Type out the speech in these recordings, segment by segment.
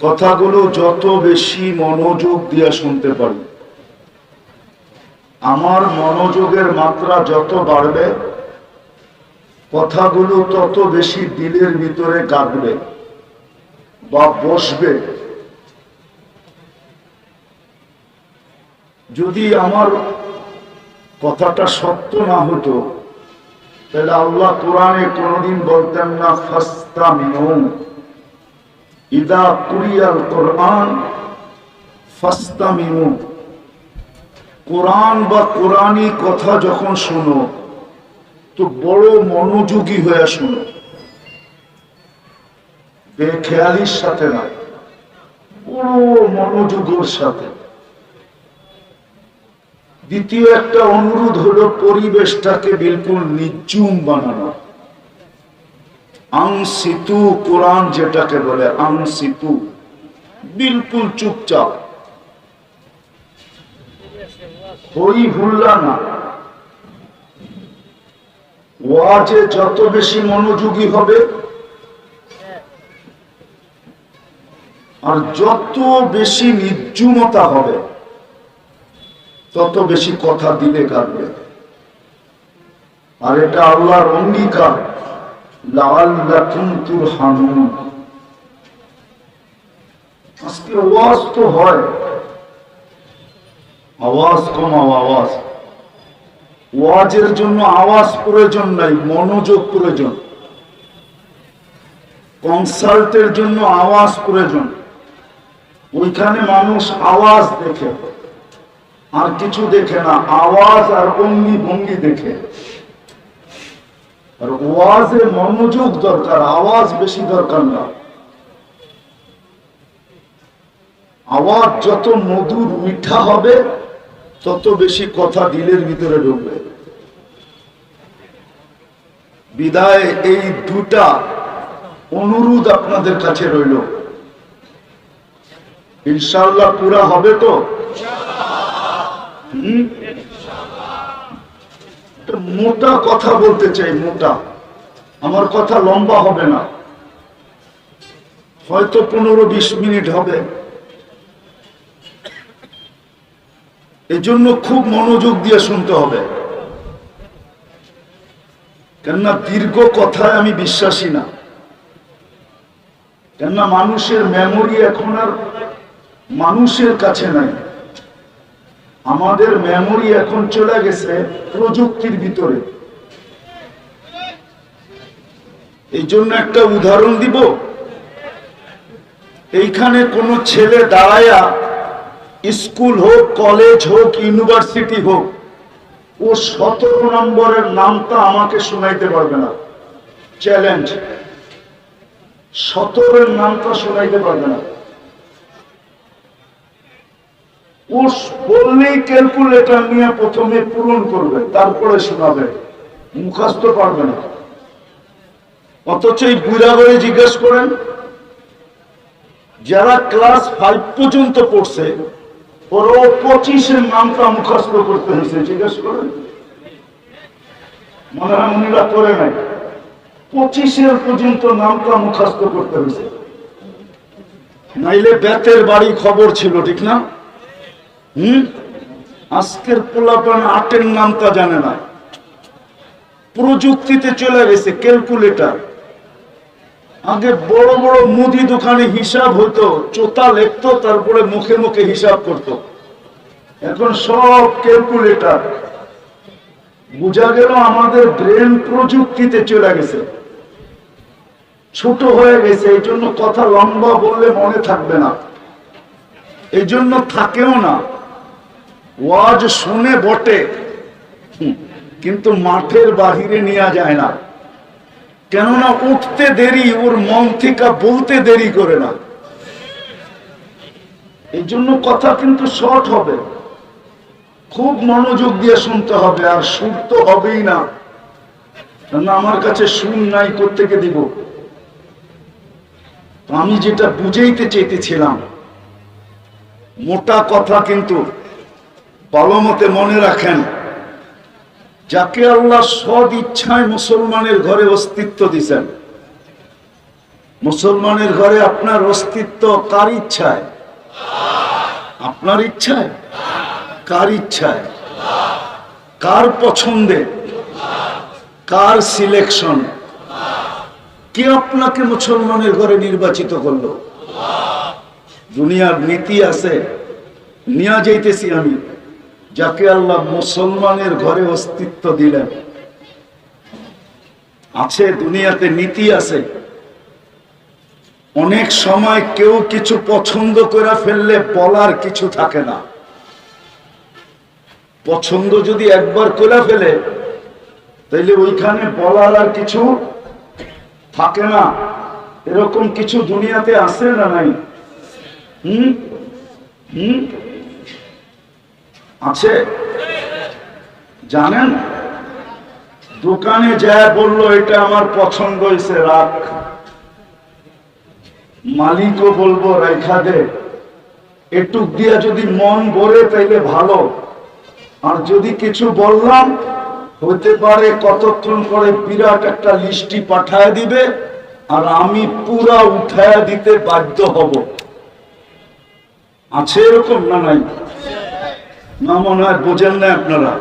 কথাগুলো যত বেশি মনোযোগ দিয়ে শুনতে পারি, আমার মনোযোগের মাত্রা যত বাড়বে, কথাগুলো তত বেশি দিলের ভিতরে গাঁথবে বা বসবে। যদি আমার কথাটা সত্য না হতো, তাহলে আল্লাহ কোরআনে কোনদিন বলতেন না ফাস্তামিউ ইদা কুরিয়াল কোরআন ফাস্তামিউ। কোরআন বা কোরআনী কথা যখন শোনো তো বড় মনোযোগী হয়ে শোনো, বেখেয়ালির সাথে না, বড় মনোযোগের সাথে। দ্বিতীয় একটা অনুরোধ হলো পরিবেশটাকে বিলকুল নিঝুম বানানো। আংসিতু, কোরআন যেটাকে বলে আংসিতু, বিলকুল চুপচাপ, হই হুল্লা না। ওয়াজে যত বেশি মনোযোগী হবে আর যত বেশি নির্জুমতা হবে, তত বেশি কথা দিলে কাটবে। আর এটা আল্লাহর অঙ্গীকার, লাআল্লাকুম তুরহামুন। আজকে ওয়াজ তো হয়, আওয়াজ কমাও, আওয়াজ। ওয়াজের জন্য আওয়াজ প্রয়োজন নাই, মনোযোগ প্রয়োজন। কনসাল্টের জন্য আওয়াজ প্রয়োজন, ওইখানে মানুষ আওয়াজ দেখে আর কিছু দেখে না, আওয়াজ আর অঙ্গি ভঙ্গি দেখে। আর ওয়াজে মনোযোগ দরকার, আওয়াজ বেশি দরকার না। আওয়াজ যত মধুর মিঠা হবে, তত বেশি কথা দিলের ভিতরে ঢুকবে। বিদায় এই দুটা অনুরোধ আপনাদের কাছে রইল। ইনশাআল্লাহ পুরা হবে তো? মোটা কথা বলতে চাই, মোটা। আমার কথা লম্বা হবে না, হয়তো 15-20 মিনিট হবে। এজন্য খুব মনোযোগ দিয়ে শুনতে হবে, কেননা দীর্ঘ কথায় আমি বিশ্বাসী না। কেননা মানুষের মেমোরি এখন আর মানুষের কাছে নাই। আমাদের মেমোরি এখন চলে গেছে প্রযুক্তির ভিতরে। এই জন্য একটা উদাহরণ দিব। এইখানে কোন ছেলে দাঁড়ায়া, স্কুল হোক, কলেজ হোক, ইউনিভার্সিটি হোক, ও 17 নম্বরের নামটা আমাকে শোনাইতে পারবে না। চ্যালেঞ্জ, 17-এর নামটা শোনাইতে পারবে না। ও বললেই ক্যালকুলেটর নিয়ে প্রথমে পূরণ করবে, তারপরে শোনাবে, মুখস্থ পারবে না। অথচ এই বুড়া করে জিজ্ঞেস করেন, যারা ক্লাস 5 পর্যন্ত পড়ছে, ওরা 25-এর নামটা মুখস্থ করতে হয়েছে। জিজ্ঞেস করেন, মনে হয় উনিরা করে নাই। 25-এর পর্যন্ত নামটা মুখস্থ করতে হয়েছে, নাইলে বেতের বাড়ি খবর ছিল, ঠিক না? আজকের পোলাপান 8-এর নামটা জানে না। প্রযুক্তিতে চলে গেছে ক্যালকুলেটর। আগে বড় বড় মুদি দোকানে হিসাব হতো, চোতা লিখতো, তারপরে মুখে মুখে হিসাব করত। এখন সব ক্যালকুলেটর। বোঝা গেল আমাদের ব্রেন প্রযুক্তিতে চলে গেছে, ছোট হয়ে গেছে। এই জন্য কথা লম্বা বললে মনে থাকবে না, এই জন্য থাকেও না। ওয়াজ শুনে বটে, কিন্তু মাঠের বাহিরে নেওয়া যায় না। কেননা উঠতে দেরি, ওর মন থেকে বলতে দেরি করে না। এই জন্য কথা কিন্তু শর্ট হবে, খুব মনোযোগ দিয়ে শুনতে হবে। আর সুর তো হবেই না, কেননা আমার কাছে সুর নাই, কোত্থেকে দিব? আমি যেটা বুঝাইতে চাইতেছিলাম, মোটা কথা কিন্তু ভালো মতে মনে রাখেন। যাকে আল্লাহ সদ ইচ্ছায় মুসলমানের ঘরে অস্তিত্ব দিয়েছেন, মুসলমানের ঘরে আপনার অস্তিত্ব কার ইচ্ছায়? আপনার ইচ্ছায়? কার ইচ্ছায়? কার পছন্দে? Car selection? কে আপনাকে মুসলমানের ঘরে নির্বাচিত করলো? দুনিয়ার নীতি আছে, নিয়ে যাইতেছি আমি, যাকে আল্লাহ মুসলমানের ঘরে অস্তিত্ব দিলেন। আছে দুনিয়াতে নীতি আছে। অনেক সময় কেউ কিছু পছন্দ করে ফেললে বলার কিছু থাকে না। পছন্দ যদি একবার করে ফেলে তাইলে ওইখানে বলার আর কিছু থাকে না। এরকম কিছু দুনিয়াতে আছে না নাই? আছে। জানেন, দোকানে যায় বললো এটা আমার পছন্দ হয়েছে, রাখ। মালিকও বলবো রাইখা দে। এটুক দিয়া যদি মন ভরে তাইলে ভালো। আর যদি কিছু বললাম, হতে পারে কতক্ষণ পরে বিরাট একটা লিস্টি পাঠায় দিবে আর আমি পুরা উঠায় দিতে বাধ্য হব। আছে এরকম না নাই? না মনে হয় বোঝেন না আপনারা?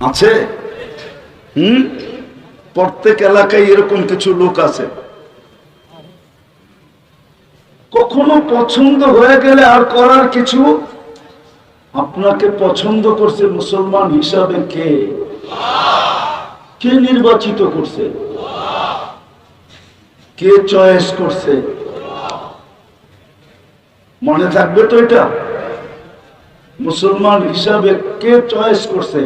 আছে। প্রত্যেক এলাকায় এরকম কিছু লোক আছে। কখনো পছন্দ হয়ে গেলে আর করার কিছু। আপনাকে পছন্দ করছে মুসলমান হিসাবে কে? কে নির্বাচিত করছে? কে চয়েস করছে? মনে থাকবে তো এটা? মুসলমান হিসাবে কে চয়েস করছে?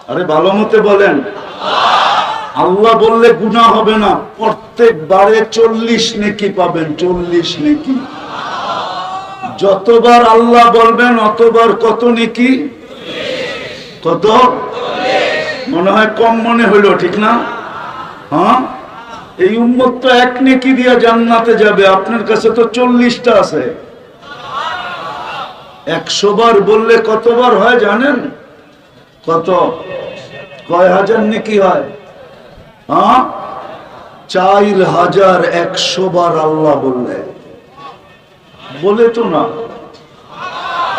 আরে ভালো মতে বলেন। আল্লাহ বললে গুনাহ হবে না, প্রত্যেকবারে 40 নেকি পাবেন। 40 নেকি। যতবার আল্লাহ বলবেন অতবার কত নেকি? কত? মনে হয় কম মনে হইল, ঠিক না? হ্যাঁ, এই উম্মত তো 1 নেকি দিয়া জান্নাতে যাবে, আপনার কাছে তো 40টা আছে। 100 বার বললে কতবার হয় জানেন? কত? কয় হাজার নেকি হয়? 4100 বার আল্লাহ বললে। বলে তো না,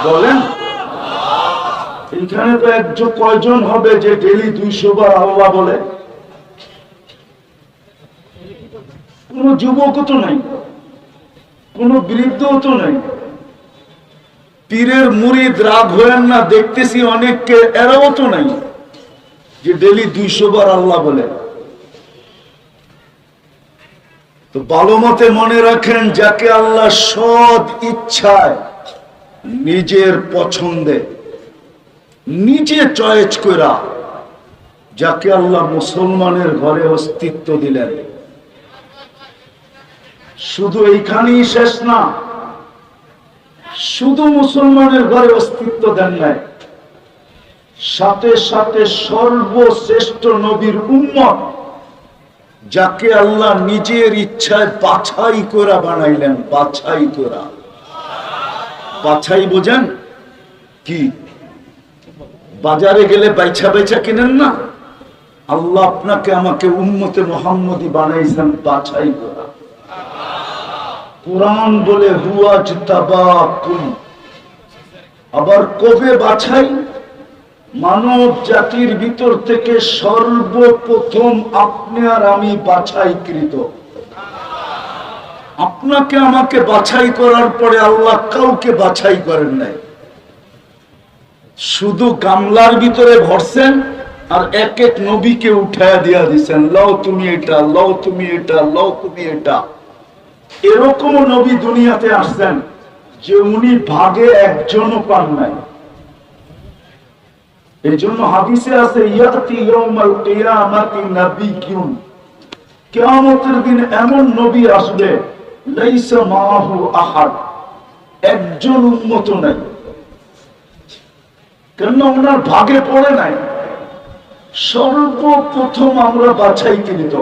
বলেন। এখানে তো একজন কয়জন হবে যে ডেলি 200 বার আল্লাহ বলে? কোন যুবকও তো নাই, কোন বৃদ্ধও তো নাই। পীরের মুরিদ রাগ হয়েন না, দেখতেছি অনেককে, এরাও তো নাই যে ডেলি 200 বার আল্লাহ বলে। তো ভালো মতে মনে রাখেন, যাকে আল্লাহ সৎ ইচ্ছায় নিজের পছন্দে নিজে চয়েস করা, যাকে আল্লাহ মুসলমানের ঘরে অস্তিত্ব দিলেন, শুধু এইখানেই শেষ না, শুধু মুসলমানের ঘরে অস্তিত্ব দেন নাই, সাথে সাথে সর্বশ্রেষ্ঠ নবীর উম্মত, যাকে আল্লাহ নিজের ইচ্ছায় বাছাই করা বানাইলেন। বাছাই করা। বাছাই বোঝেন কি? বাজারে গেলে বাইছা বাইছা কিনেন না? আল্লাহ আপনাকে আমাকে উম্মতে মুহাম্মদী বানাইছেন বাছাই করা। কুরআন বলে হুয়া জিতাবাকুম। আবার কবে বাছাই? মানব জাতির ভিতর থেকে সর্বপ্রথম আপনি আর আমি বাছাইকৃত। আপনাকে আমাকে বাছাই করার পরে আল্লাহ কাউকে বাছাই করেন নাই। শুধু গামলার ভিতরে ভরছেন আর এক এক নবীকে উঠায়া দিয়া দিচ্ছেন, লও তুমি এটা, লও তুমি এটা, লও তুমি এটা। এরকম নবী দুনিয়াতে আসছেন যে উনি ভাগে একজনও পান নাই। এই জন্য হাদিসে আছে, ইয়াতি ইয়াউমাল কিয়ামাতি নাবিয়্যুন, কিয়ামতের দিন এমন নবী আসবে, লাইসা মাহু আহাদ, একজন উম্মত নাই। কেন? ওনার ভাগে পড়ে নাই। সর্বপ্রথম আমরা বাছাইকৃত।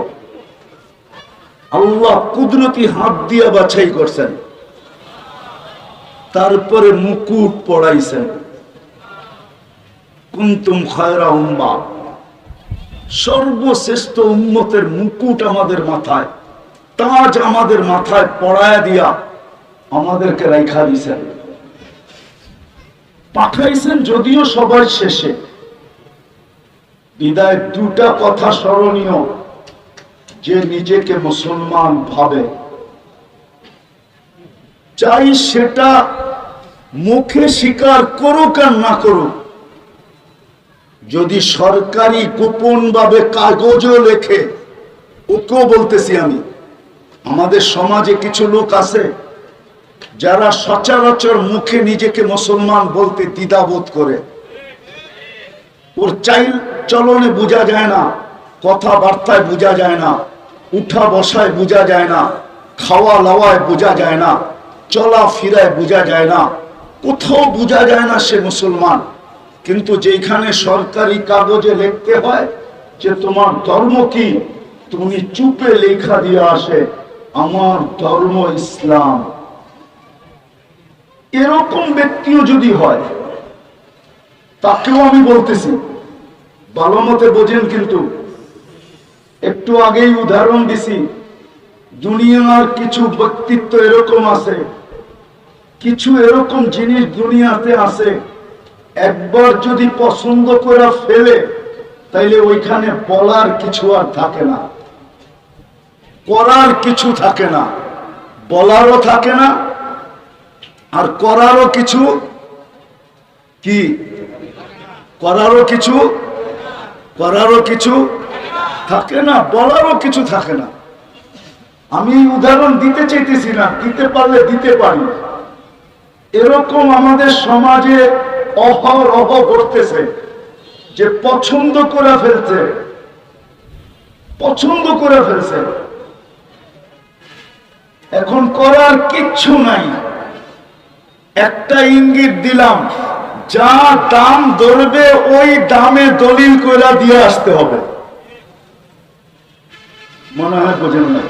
আল্লাহ কুদরতি হাত দিয়া বাছাই করছেন, তারপরে মুকুট পড়াইছেন। কুনতুম খায়রা উম্মাহ, সর্বশ্রেষ্ঠ উম্মতের মুকুট আমাদের মাথায়, তাজ আমাদের মাথায় পড়ায় দিয়া আমাদেরকে রাইখা দিছেন, পাঠাইছেন যদিও সবার শেষে। বিদায় দুটা কথা স্মরণীয়, যে নিজেকে মুসলমান ভাবে, চাই সেটা মুখে স্বীকার করুক আর না করুক, যদি সরকারি গোপন ভাবে কাগজও লেখে, ওকেও বলতেছি আমি, আমাদের সমাজে কিছু লোক আছে যারা সচরাচর মুখে নিজেকে মুসলমান বলতে দ্বিধাবোধ করে। ওর চাইল চলনে বোঝা যায় না, কথাবার্তায় বোঝা যায় না, উঠা বসায় বোঝা যায় না, খাওয়া লাওয়ায় বোঝা যায় না, চলা ফিরায় বোঝা যায় না, কোথাও বোঝা যায় না সে মুসলমান। কিন্তু যেখানে সরকারি কাগজে লিখতে হয় যে তোমার ধর্ম কি, তুমি চুপে লেখা দিয়ে আসে আমার ধর্ম ইসলাম। এরকম ব্যক্তিও যদি হয়, তাকেও আমি বলতেছি, ভালো মতে বোঝেন। কিন্তু একটু আগেই উদাহরণ দিছি, দুনিয়ার কিছু ব্যক্তিত্ব এরকম আছে, কিছু এরকম জিনিস দুনিয়াতে আছে, একবার যদি পছন্দ করে ফেলে তাইলে ওইখানে বলার কিছু আর থাকে না, করার কিছু থাকে না, বলারও থাকে না, আর করারও কিছু কি, করারও কিছু থাকে না, বলারও কিছু থাকে না। আমি উদাহরণ দিতে চাইতেছি না, দিতে পারলে দিতে পারি। এরকম আমাদের সমাজে অহরহ ঘটতেছে, যে পছন্দ করে ফেলছে, এখন করার কিচ্ছু নাই। একটা ইঙ্গিত দিলাম, যা দাম ধরবে ওই দামে দলিল কইরা দিয়ে আসতে হবে। মনে হয় বোঝেন না?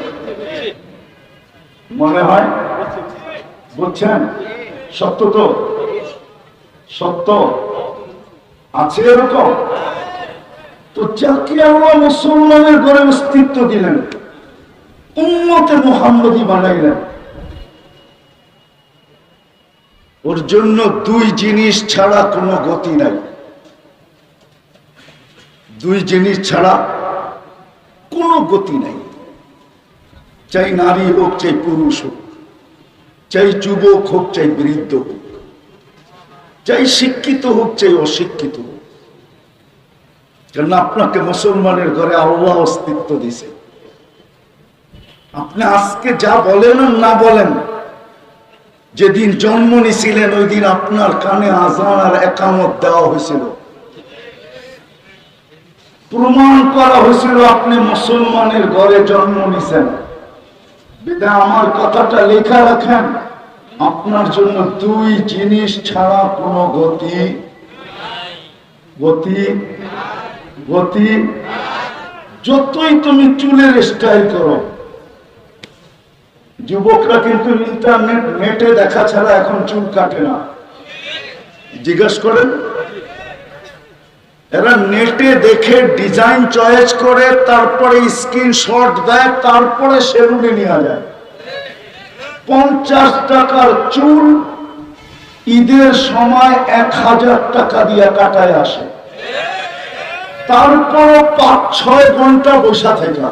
মনে হয় বুঝছেন? সত্য তো, সত্য আছে এরকম। তো যাকে আল্লাহ মুসলমানের ঘরে অস্তিত্ব দিলেন, উম্মতে মুহাম্মদী বানাইলেন, ওর জন্য দুই জিনিস ছাড়া কোনো গতি নাই। দুই জিনিস ছাড়া কোনো গতি নাই। চাই নারী হোক, চাই পুরুষ হোক, চাই যুবক হোক, চাই বৃদ্ধ হোক, চাই শিক্ষিত হোক, চাই অশিক্ষিত হোক, কারণ আপনাকে মুসলমানের ঘরে আল্লাহ অস্তিত্ব দিছে। আপনি আজকে যা বলেন আর না বলেন, যেদিন জন্ম নিয়েছিলেন ওই দিন আপনার কানে আযান আর একামত দেওয়া হয়েছিল, প্রমাণ করা হয়েছিল আপনি মুসলমানের ঘরে জন্ম নিয়েছেন। বিধায় আমার কথাটা লেখা রাখেন, আপনার জন্য দুই জিনিস ছাড়া কোনো গতি। যতই তুমি চুলের স্টাইল করো, যুবকরা কিন্তু নেটে দেখা ছাড়া এখন চুল কাটে না, জিজ্ঞাসা করেন। এরা নেটে দেখে ডিজাইন চয়েস করে, তারপরে স্ক্রিনশট দেয়, তারপরে সেলুনে নিয়ে যায়। 50 টাকার চুল ঈদের সময় 1000 টাকা দিয়ে কাটায় আসে, তারপরও 5-6 ঘন্টা বসা থেকে।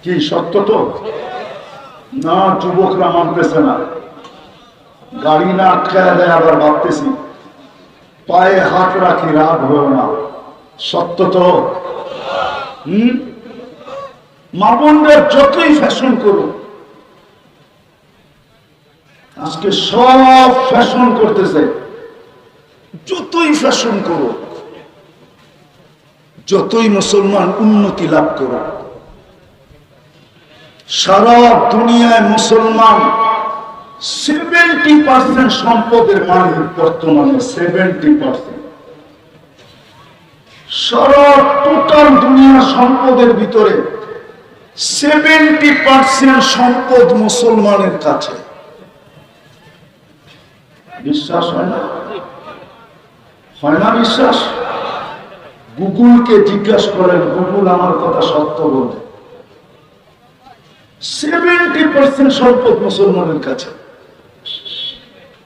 কি সত্য তো না? যুবকরা মানতেছে না, গাড়ি না আটকায় দেয়, আবার ভাবতেছি পায়ে হাত রাখি, রাগ হয়েও না। সত্য তো? মা বোনদের যতই ফ্যাশন করুক, আজকে সব ফ্যাশন করতেছে, যতই ফ্যাশন করুক, যতই মুসলমান উন্নতি লাভ করুক, সারা দুনিয়ায় মুসলমান 70% সম্পদের মালিক বর্তমানে। 70% সারা টোটাল দুনিয়া সম্পদের ভিতরে 70% সম্পদ মুসলমানের কাছে। বিশ্বাস হয় না? হয় না বিশ্বাস? গুগলকে জিজ্ঞাসা করেন, গুগল আমার কথা সত্য বলে। 70% সম্পদ মুসলমানের কাছে।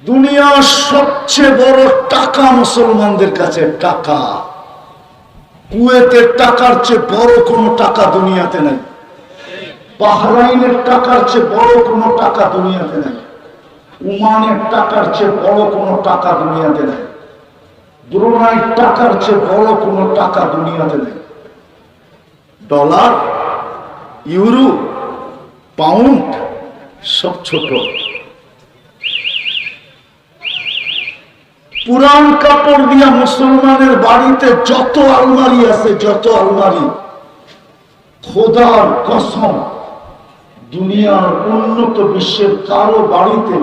দুনিয়ার সবচেয়ে বড় টাকা মুসলমানদের কাছে। টাকা, কুয়েতের টাকার চেয়ে বড় কোনো টাকা দুনিয়াতে নাই। বাহরাইনের টাকার চেয়ে বড় কোনো টাকা দুনিয়াতে নাই। ওমানের টাকার চেয়ে বড় কোনো টাকা দুনিয়াতে নাই। ব্রুনাইয়ের টাকার চেয়ে বড় কোনো টাকা দুনিয়াতে নেই। ডলার, ইউরো, পাউন্ড সব ছোট। পুরান কাপড় দিয়া মুসলমানের বাড়িতে যত আলমারি আছে, যত আলমারি, খোদার কসম দুনিয়ার উন্নত বিশ্বের কারো বাড়িতে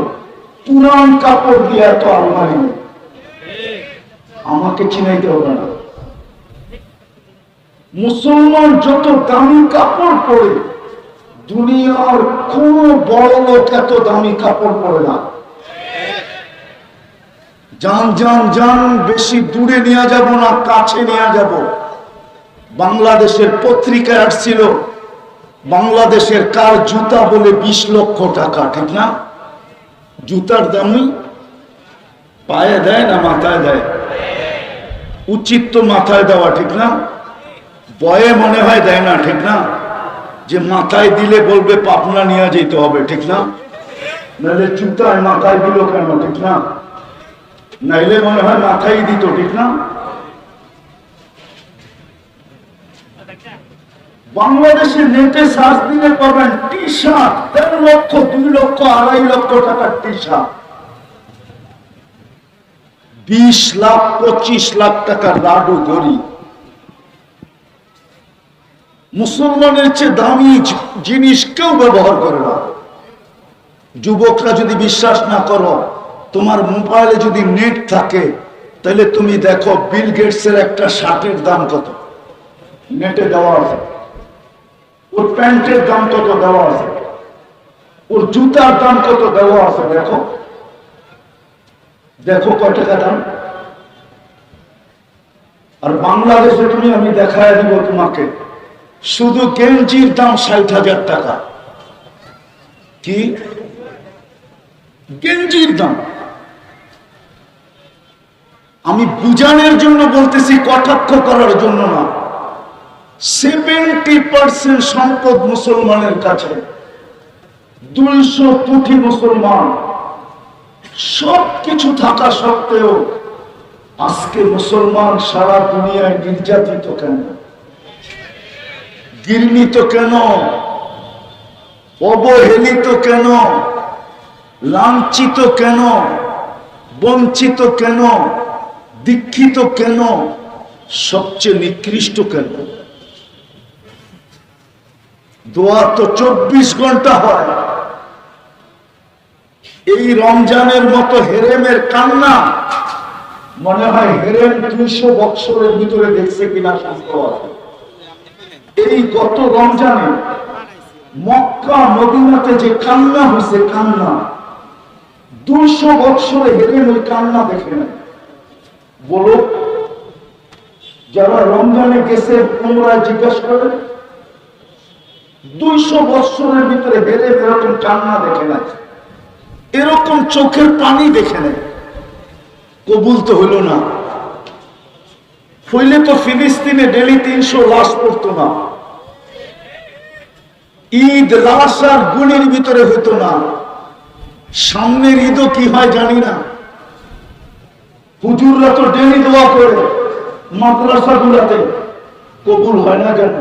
পুরান কাপড় দিয়ে এত আলমারি নেই। আমাকে চিনাইতে হবে না। মুসলমান যত দামি কাপড় পরে, দুনিয়ার কোন বড় লোক এত দামি কাপড় পরে না। যান যান যান, বেশি দূরে নিয়ে যাব না, কাছে নিয়ে যাব। বাংলাদেশের পত্রিকায় আসছিল, বাংলাদেশের কার জুতা বলে 20 লক্ষ টাকা, ঠিক না? জুতার দামই পায়ে দেয় না মাথায় দেয়? উচিত তো মাথায় দেওয়া, ঠিক না? বয়ে মনে হয় দেয় না, ঠিক না? যে মাথায় দিলে বলবে পাবনা নিয়ে যেতে হবে, ঠিক না? নাহলে জুতায় মাথায় দিল কেন, ঠিক না? নাইলে মনে হয় মাথায় দিত, ঠিক না? বাংলাদেশে নেটে সার্চ দিলে পাবেন টি শার্ট 1.5 লক্ষ, 2 লক্ষ, 2.5 লক্ষ টাকার টি শার্ট, 20 লাখ 25 লাখ টাকার লাডু গড়ি। মুসলমানের চেয়ে দামি জিনিস কেউ ব্যবহার করে না। যুবকরা যদি বিশ্বাস না করো, তোমার মোবাইলে যদি নেট থাকে, তাহলে তুমি দেখো বিল গেটসের একটা শার্টের দাম কত, নেটে দেওয়া আছে। ওর প্যান্টের দাম কত দেওয়া আছে, ওর জুতার দাম কত দেওয়া আছে। দেখো দেখো কয় টাকা দাম। আর বাংলাদেশে তুমি, আমি দেখায় দিব তোমাকে, শুধু গেঞ্জির দাম 60,000 টাকা। কি গেঞ্জির দাম? আমি বুঝানোর জন্য বলতেছি, কটাক্ষ করার জন্য না। 70% সম্পদ মুসলমানের কাছে। 200 কোটি মুসলমান, সবকিছু থাকা সত্ত্বেও আজকে মুসলমান সারা দুনিয়ায় নির্যাতিত কেন, ঘৃণিত কেন, অবহেলিত কেন, লাঞ্ছিত কেন, বঞ্চিত কেন, দীক্ষিত কেন, সবচেয়ে নিকৃষ্ট কেন? দোয়া তো 24 ঘন্টা হয়। এই রমজানের মতো হেরেমের কান্না মনে হয় হেরেম 200 বছরের ভিতরে দেখছে কিনা সন্দেহ আছে। এই গত রমজানে মক্কা মদিনাতে যে কান্না হয়েছে, কান্না 200 বছরে হেরেম ওই কান্না দেখে না। বলো, যারা রমজানে গেছে পুনরায় জিজ্ঞাসা করে, 200 বছরের ভিতরে হেরেম এরকম কান্না দেখে না, এরকম চোখের পানি দেখে নেয়। কবুল তো হইল না। হইলে তো ফিলিস্তিনে ডেলি 300 লাশ পড়তো না, ঈদ লাশ আর গুলির ভিতরে হইতো না। সামনের ঈদও কি হয় জানি না। হুজুররা তো ডেলি দোয়া করে মাদ্রাসা গুলাতে, কবুল হয় না কেন?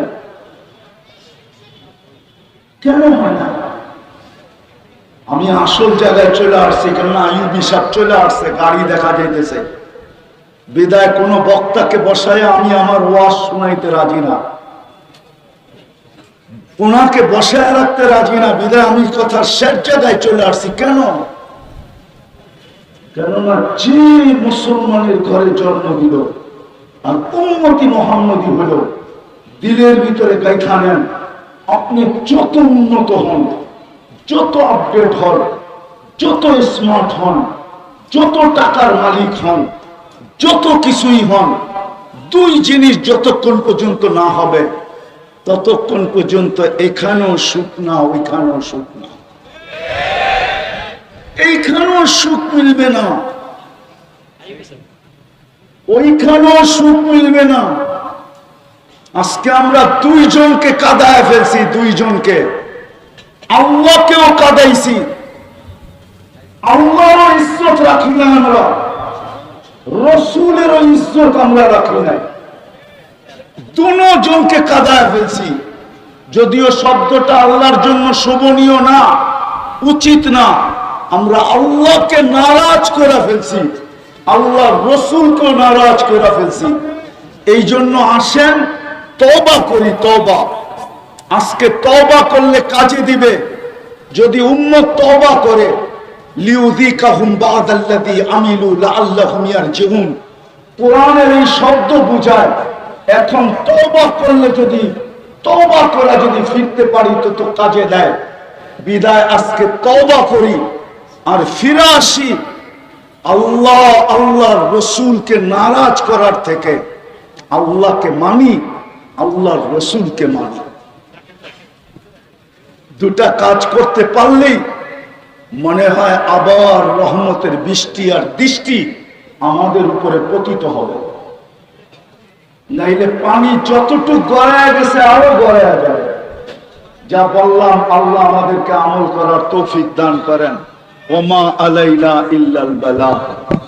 কেন হয় না? আমি আসল জায়গায় চলে আসছি, কেননা আইয়ুবী সাহেব চলে আসছে, গাড়ি দেখা যাইতেছে। বিদায় কোন বক্তাকে বসায় আমি আমার ওয়াজ শোনাইতে রাজি না, ওনাকে বসায় রাখতে রাজি না। বিদায় আমি কথার শেষ জায়গায় চলে আসছি। কেন? কেননা যে মুসলমানের ঘরে জন্ম দিল আর উম্মতি মুহাম্মদী হল, দিলের ভিতরে গাইথা নেন, আপনি যত উন্নত হন, যত আপডেট হন, যত স্মার্ট হন, যত টাকার মালিক হন, যত কিছুই হন, দুই জিনিস যতক্ষণ পর্যন্ত না হবে, ততক্ষণ পর্যন্ত এখানেও সুখ না, ওইখানেও সুখ না, এইখানেও সুখ মিলবে না, ওইখানেও সুখ মিলবে না। আজকে আমরা দুইজনকে কাঁদায় ফেলছি, দুইজনকে, আল্লাহকেও কাঁদাইছি, আল্লাহরও ইজ্জত রাখি না আমরা, রসুলেরও ইজ্জত আমরা রাখি নাই, দুজনকে কাঁদায় ফেলছি। যদিও শব্দটা আল্লাহর জন্য শোভনীয় না, উচিত না, আমরা আল্লাহকে নারাজ করে ফেলছি, আল্লাহ রসুলকে নারাজ করে ফেলছি। এই জন্য আসেন তওবা করি, তওবা। আজকে তওবা করলে কাজে দিবে। যদি উম্মত তওবা করে, লিউযিকাহুম বা'দাল্লাযী আমিলু লাআল্লাহুম ইয়ারজিউন, কোরআনের এই শব্দ বুঝায়। এখন তওবা করলে, যদি তওবা করা যদি ফিরতে পারি তো কাজে দেয়। বিদায় আজকে তওবা করি আর ফিরে আসি আল্লাহ আল্লাহর রসুলকে নারাজ করার থেকে। আল্লাহকে মানি, আল্লাহর রসুলকে মানি। দুটা কাজ করতে পারলেই মনে হয় আবার রহমতের বৃষ্টি আর দৃষ্টি আমাদের উপরে পতিত হবে। নাইলে পানি যতটুকু গড়ায় গেছে আরো গড়ায় যাবে। যা বললাম, আল্লাহ আমাদেরকে আমল করার তৌফিক দান করেন। ওমা আলাইনা ইল্লাল বালাগ।